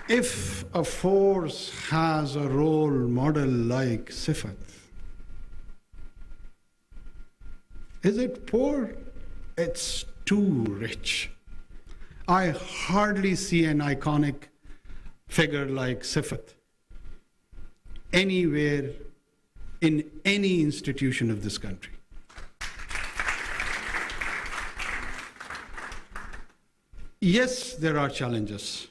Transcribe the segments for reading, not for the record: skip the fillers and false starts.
If a force has a role model like Sifat, is it poor? It's too rich. I hardly see an iconic figure like Sifat anywhere in any institution of this country. Yes, there are challenges.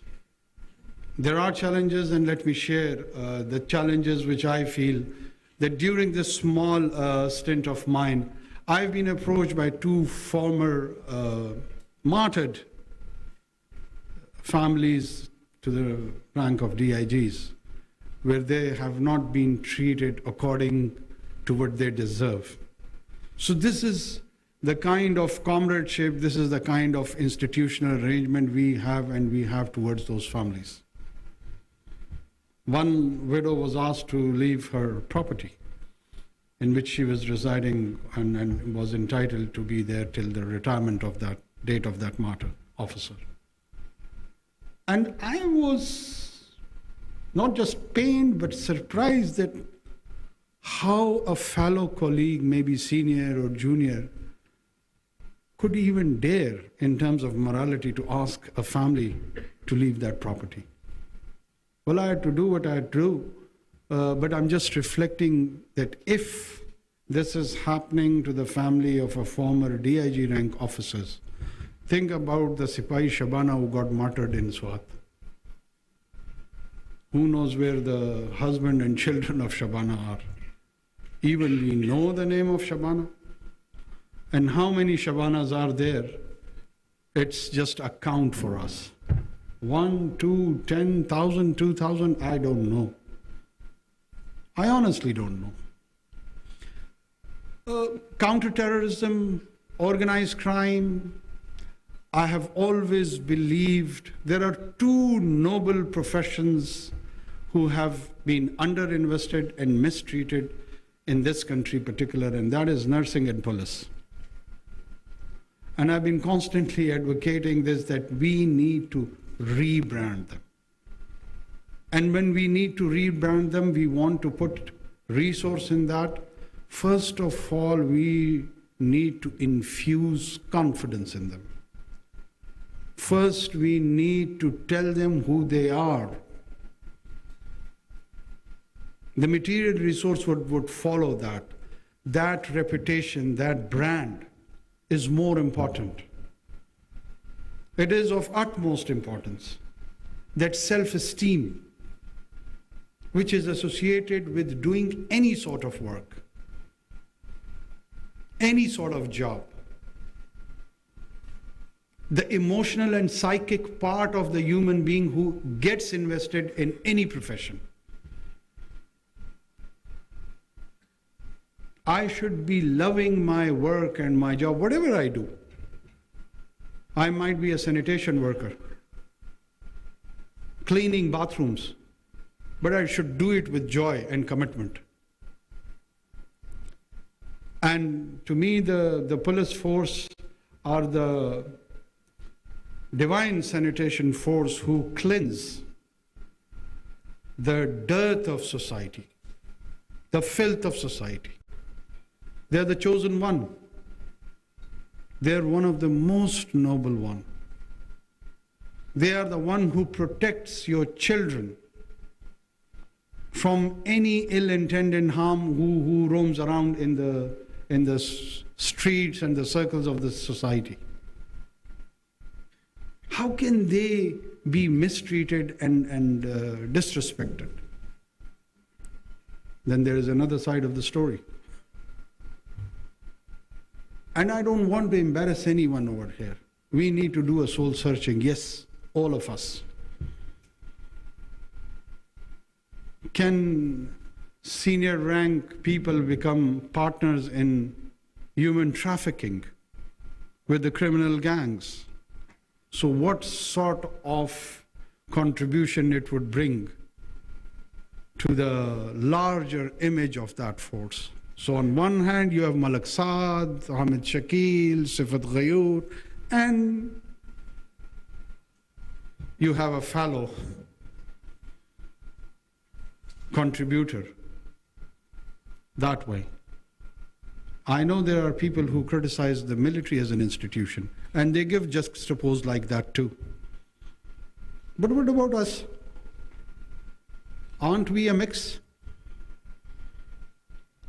There are challenges, and let me share the challenges which I feel that during this small stint of mine, I've been approached by two former martyred families to the rank of DIGs, where they have not been treated according to what they deserve. So this is the kind of comradeship, this is the kind of institutional arrangement we have and we have towards those families. One widow was asked to leave her property in which she was residing and was entitled to be there till the retirement of that date of that martyr officer. And I was not just pained but surprised that how a fellow colleague, maybe senior or junior, could even dare in terms of morality to ask a family to leave that property. Well, I had to do what I had to do, but I'm just reflecting that if this is happening to the family of a former DIG rank officers, think about the Sipahi Shabana who got martyred in Swat. Who knows where the husband and children of Shabana are? Even we know the name of Shabana. And how many Shabanas are there? It's just a count for us. 1, 2, 10,000, 2,000, I don't know. I honestly don't know. Counterterrorism, organized crime, I have always believed there are two noble professions who have been underinvested and mistreated in this country in particular, and that is nursing and police. And I've been constantly advocating this, that we need to rebrand them. And when we need to rebrand them, we want to put resource in that. First of all, we need to infuse confidence in them. First, we need to tell them who they are. The material resource would follow that. That reputation, that brand is more important. It is of utmost importance. That self-esteem, which is associated with doing any sort of work, any sort of job. The emotional and psychic part of the human being who gets invested in any profession. I should be loving my work and my job, whatever I do. I might be a sanitation worker, cleaning bathrooms, but I should do it with joy and commitment. And to me, the police force are the divine sanitation force who cleanse the dirt of society, the filth of society. They're the chosen one. They're one of the most noble one. They are the one who protects your children from any ill-intended harm who roams around in the streets and the circles of the society. How can they be mistreated and disrespected? Then there is another side of the story. And I don't want to embarrass anyone over here. We need to do a soul searching, yes, all of us. Can senior rank people become partners in human trafficking with the criminal gangs? So what sort of contribution it would bring to the larger image of that force? So on one hand, you have Malak Saad, Hamid Shakil, Sifat and you have a fellow contributor that way. I know there are people who criticize the military as an institution, and they give juxtapose like that too. But what about us? Aren't we a mix?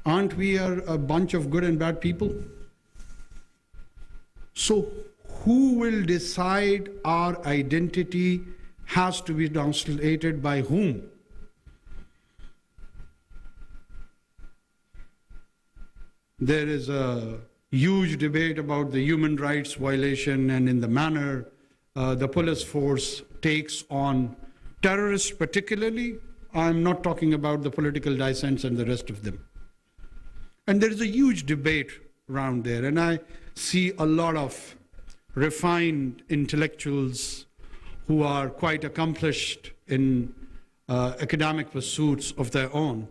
Aren't we a bunch of good and bad people? So who will decide our identity has to be translated by whom? There is a huge debate about the human rights violation and in the manner the police force takes on terrorists particularly. I'm not talking about the political dissents and the rest of them. And there is a huge debate around there, and I see a lot of refined intellectuals who are quite accomplished in academic pursuits of their own.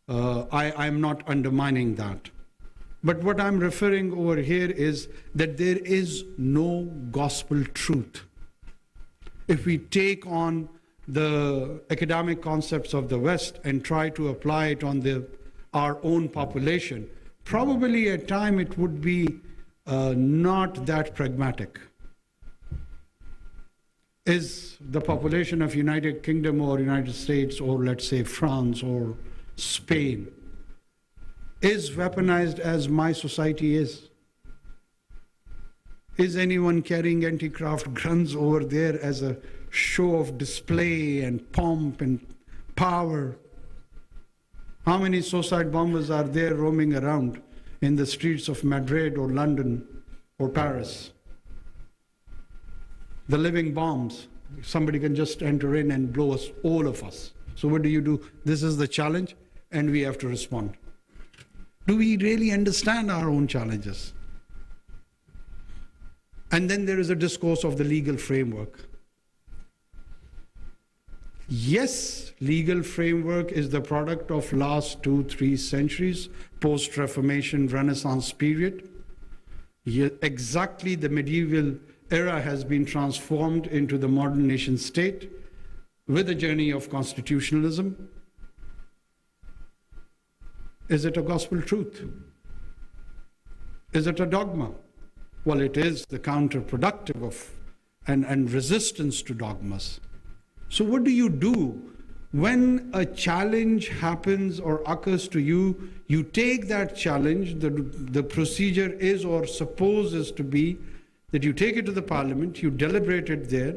I'm not undermining that. But what I'm referring over here is that there is no gospel truth. If we take on the academic concepts of the West and try to apply it on our own population, probably at time it would be not that pragmatic. Is the population of United Kingdom or United States or let's say France or Spain is weaponized as my society is? Is anyone carrying anti-craft guns over there as a show of display and pomp and power? How many suicide bombers are there roaming around in the streets of Madrid or London or Paris? The living bombs. Somebody can just enter in and blow us, all of us. So what do? This is the challenge, and we have to respond. Do we really understand our own challenges? And then there is a discourse of the legal framework. Yes, legal framework is the product of last 2-3 centuries, post-Reformation, Renaissance period. Exactly the medieval era has been transformed into the modern nation state with a journey of constitutionalism. Is it a gospel truth? Is it a dogma? Well, it is the counterproductive of and resistance to dogmas. So what do you do when a challenge happens or occurs to you? You take that challenge. The procedure is or supposes to be that you take it to the parliament, you deliberate it there,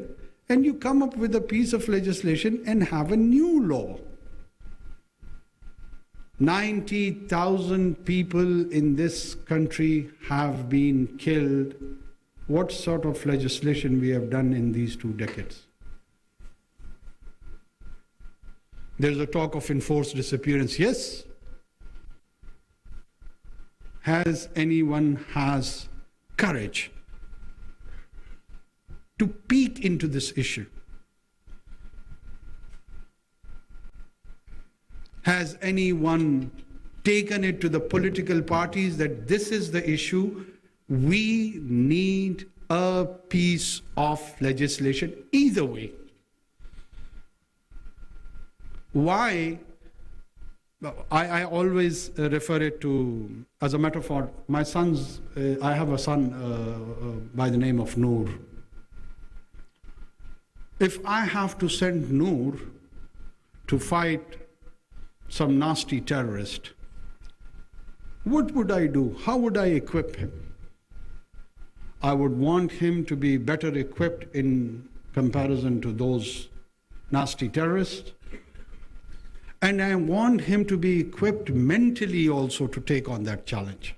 and you come up with a piece of legislation and have a new law. 90,000 people in this country have been killed. What sort of legislation we have done in these 2 decades? There's a talk of enforced disappearance. Yes. Has anyone has courage to peek into this issue? Has anyone taken it to the political parties that this is the issue? We need a piece of legislation either way. Why? I always refer it to, as a metaphor, my sons, I have a son by the name of Noor. If I have to send Noor to fight some nasty terrorist, what would I do? How would I equip him? I would want him to be better equipped in comparison to those nasty terrorists. And I want him to be equipped mentally also to take on that challenge.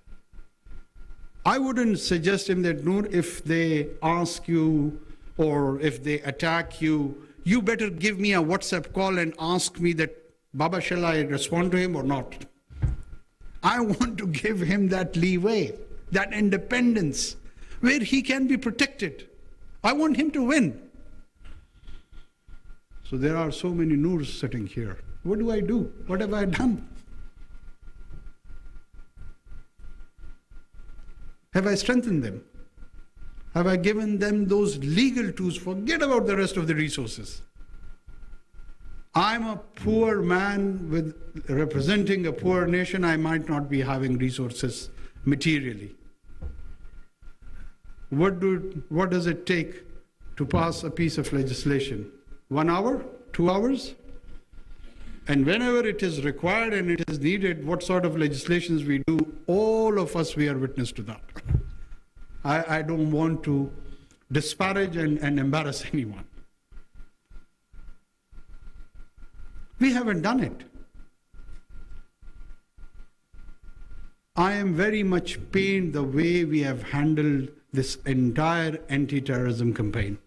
I wouldn't suggest him that, Noor, if they ask you or if they attack you, you better give me a WhatsApp call and ask me that, Baba, shall I respond to him or not? I want to give him that leeway, that independence, where he can be protected. I want him to win. So there are so many Noors sitting here. What do I do? What have I done? Have I strengthened them? Have I given them those legal tools? Forget about the rest of the resources. I'm a poor man representing a poor nation. I might not be having resources materially. What does it take to pass a piece of legislation? 1 hour? 2 hours? And whenever it is required and it is needed, what sort of legislations we do, all of us, we are witness to that. I don't want to disparage and embarrass anyone. We haven't done it. I am very much pained the way we have handled this entire anti-terrorism campaign.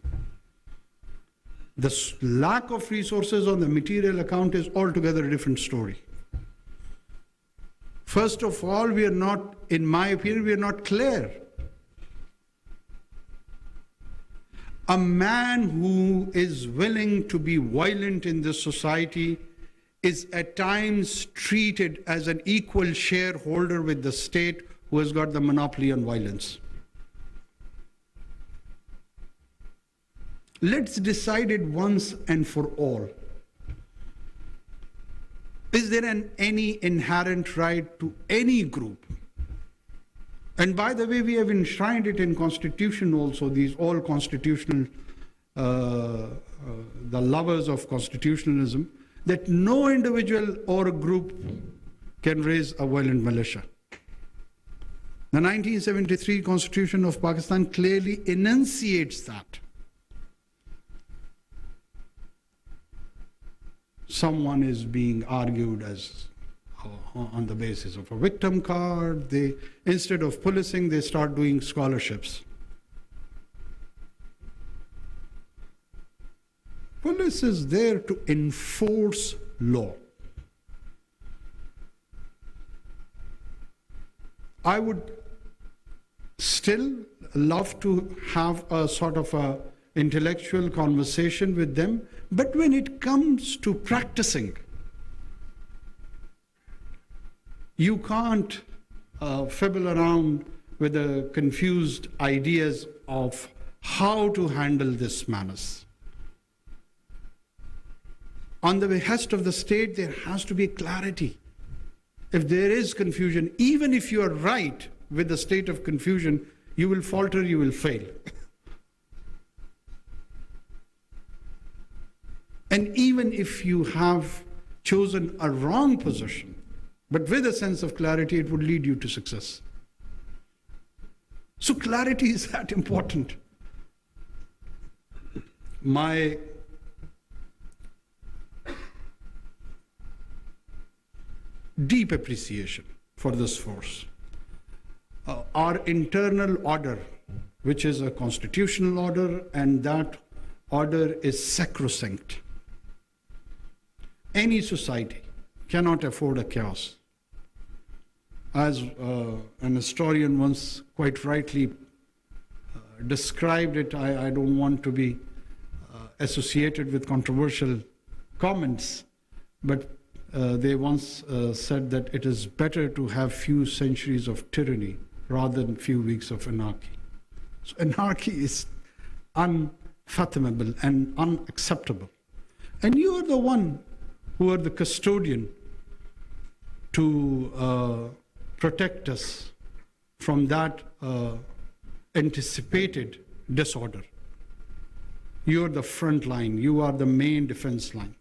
The lack of resources on the material account is altogether a different story. First of all, we are not, in my opinion, we are not clear. A man who is willing to be violent in this society is at times treated as an equal shareholder with the state who has got the monopoly on violence. Let's decide it once and for all. Is there any inherent right to any group? And by the way, we have enshrined it in Constitution also, these all constitutional, the lovers of constitutionalism, that no individual or group can raise a violent militia. The 1973 Constitution of Pakistan clearly enunciates that. Someone is being argued as on the basis of a victim card. They, instead of policing, they start doing scholarships. Police is there to enforce law. I would still love to have a sort of a intellectual conversation with them, but when it comes to practicing, you can't fibble around with the confused ideas of how to handle this menace. On the behest of the state, there has to be clarity. If there is confusion, even if you are right with the state of confusion, you will falter, you will fail. And even if you have chosen a wrong position, but with a sense of clarity, it would lead you to success. So clarity is that important. My deep appreciation for this force. Our internal order, which is a constitutional order, and that order is sacrosanct. Any society cannot afford a chaos. As an historian once quite rightly described it, I don't want to be associated with controversial comments, but they once said that it is better to have few centuries of tyranny rather than few weeks of anarchy. So anarchy is unfathomable and unacceptable. And you are the one who are the custodian to protect us from that anticipated disorder. You are the front line. You are the main defense line.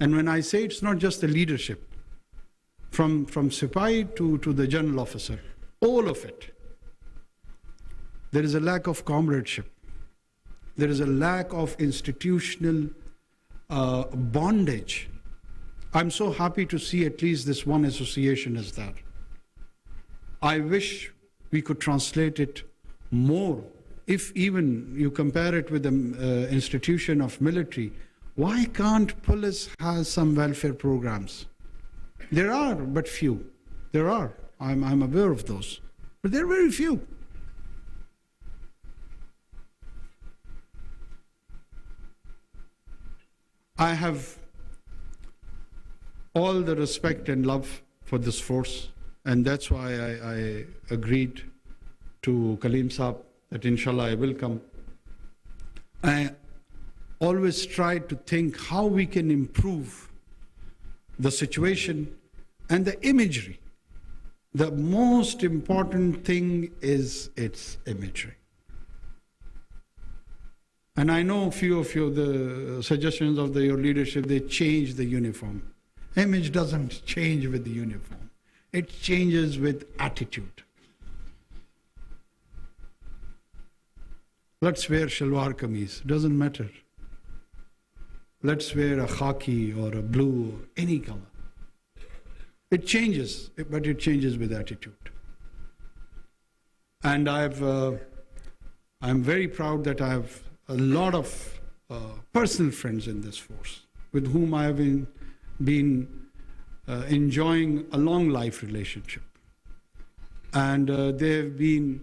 And when I say it's not just the leadership, from Sipahi to the general officer, all of it, there is a lack of comradeship. There is a lack of institutional bondage. I'm so happy to see at least this one association as that. I wish we could translate it more. If even you compare it with the institution of military, why can't police have some welfare programs? There are, but few. There are. I'm aware of those. But there are very few. I have all the respect and love for this force, and that's why I agreed to Kaleem Saab that inshallah I will come. always try to think how we can improve the situation and the imagery. The most important thing is its imagery. And I know a few of you, the suggestions of your leadership, they change the uniform. Image doesn't change with the uniform. It changes with attitude. Let's wear shalwar kameez, doesn't matter. Let's wear a khaki or a blue or any color. It changes, but it changes with attitude. And I'm very proud that I have a lot of personal friends in this force with whom I have been enjoying a long life relationship. And they have been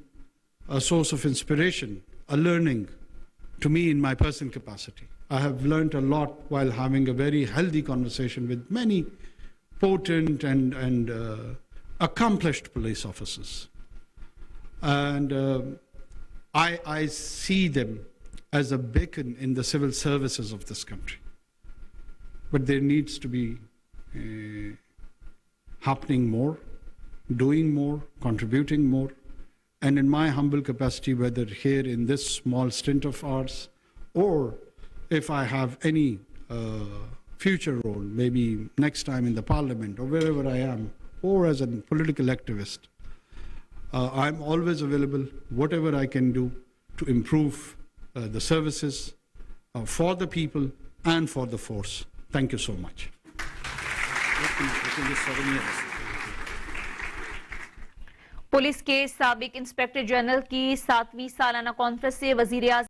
a source of inspiration, a learning to me in my personal capacity. I have learned a lot while having a very healthy conversation with many potent and accomplished police officers. And I see them as a beacon in the civil services of this country. But there needs to be happening more, doing more, contributing more. And in my humble capacity, whether here in this small stint of ours, or if I have any future role, maybe next time in the parliament or wherever I am, or as a political activist, I'm always available, whatever I can do to improve the services for the people and for the force. Thank you so much. Police के साबिक inspector general की 7वीं सालाना conference से वजीर